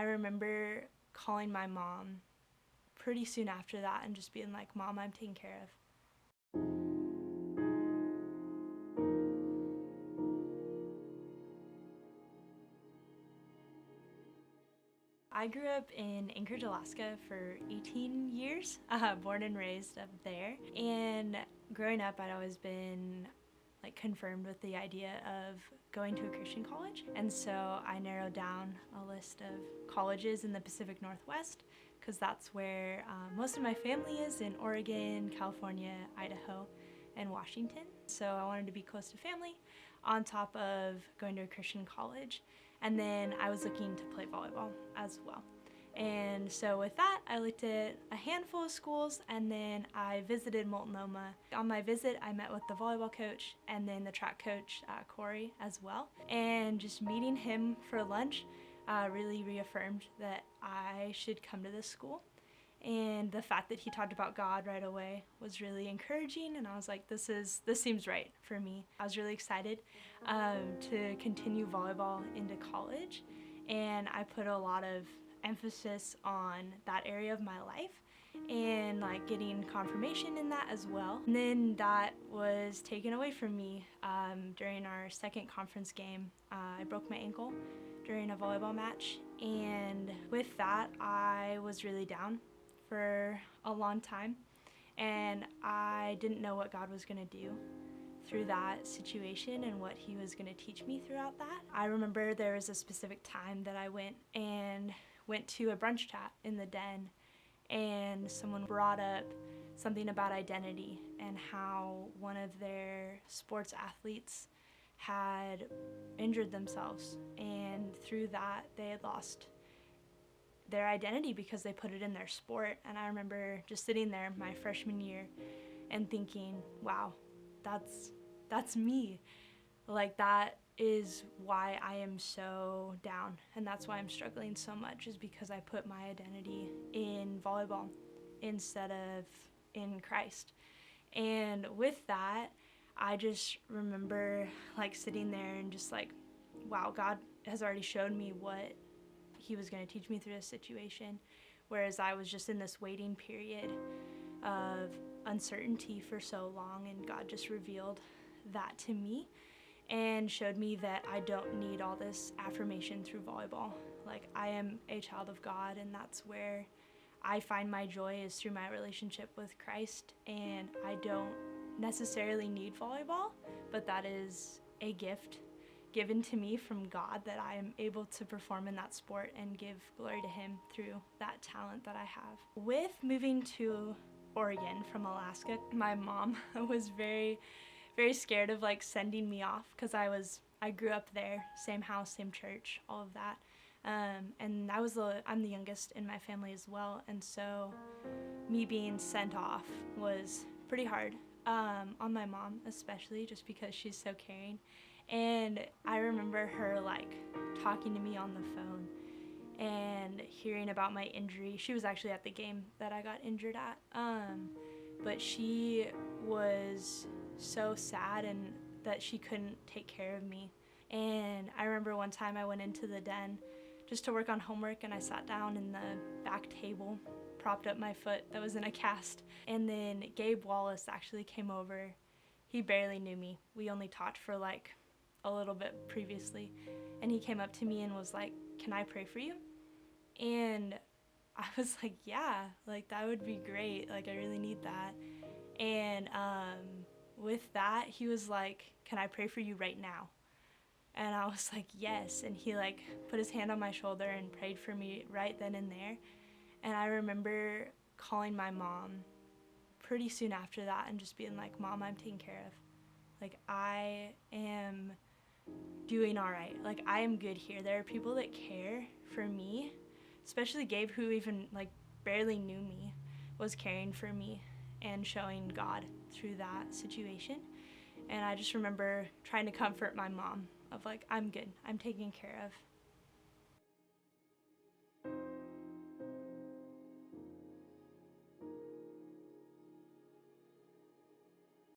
remember calling my mom pretty soon after that and just being like, Mom, I'm taken care of. I grew up in Anchorage, Alaska for 18 years, born and raised up there. And growing up, I'd always been confirmed with the idea of going to a Christian college. And so I narrowed down a list of colleges in the Pacific Northwest because that's where most of my family is, in Oregon, California, Idaho, and Washington. So I wanted to be close to family on top of going to a Christian college. And then I was looking to play volleyball as well. And so with that, I looked at a handful of schools, and then I visited Multnomah. On my visit, I met with the volleyball coach and then the track coach, Corey, as well. And just meeting him for lunch really reaffirmed that I should come to this school. And the fact that he talked about God right away was really encouraging, and I was like, this seems right for me. I was really excited to continue volleyball into college, and I put a lot of emphasis on that area of my life and getting confirmation in that as well. And then that was taken away from me during our second conference game. I broke my ankle during a volleyball match, and with that I was really down for a long time, and I didn't know what God was going to do through that situation and what he was going to teach me throughout that. I remember there was a specific time that I went to a brunch chat in the den, and someone brought up something about identity and how one of their sports athletes had injured themselves, and through that they had lost their identity because they put it in their sport. And I remember just sitting there my freshman year and thinking, wow, that's me. That is why I am so down, and that's why I'm struggling so much, is because I put my identity in volleyball instead of in Christ. And with that, I just remember sitting there and just wow, God has already showed me what he was going to teach me through this situation, whereas I was just in this waiting period of uncertainty for so long, and God just revealed that to me and showed me that I don't need all this affirmation through volleyball. I am a child of God, and that's where I find my joy, is through my relationship with Christ, and I don't necessarily need volleyball, but that is a gift given to me from God, that I am able to perform in that sport and give glory to him through that talent that I have. With moving to Oregon from Alaska, my mom was very, very scared of sending me off, because I grew up there, same house, same church, all of that. And I'm the youngest in my family as well, and so me being sent off was pretty hard on my mom, especially just because she's so caring. And I remember her talking to me on the phone and hearing about my injury. She was actually at the game that I got injured at, but she was so sad and that she couldn't take care of me. And I remember one time I went into the den just to work on homework, and I sat down in the back table, propped up my foot that was in a cast, and then Gabe Wallace actually came over. He barely knew me. We only talked for a little bit previously, and he came up to me and was like, "Can I pray for you?" And I was like, yeah, that would be great, I really need that. And with that, he was like, "Can I pray for you right now?" And I was like, yes. And he put his hand on my shoulder and prayed for me right then and there. And I remember calling my mom pretty soon after that and just being like, "Mom, I'm taken care of. I am doing all right. I am good here. There are people that care for me," especially Gabe, who even barely knew me, was caring for me and showing God through that situation. And I just remember trying to comfort my mom of "I'm good. I'm taken care of."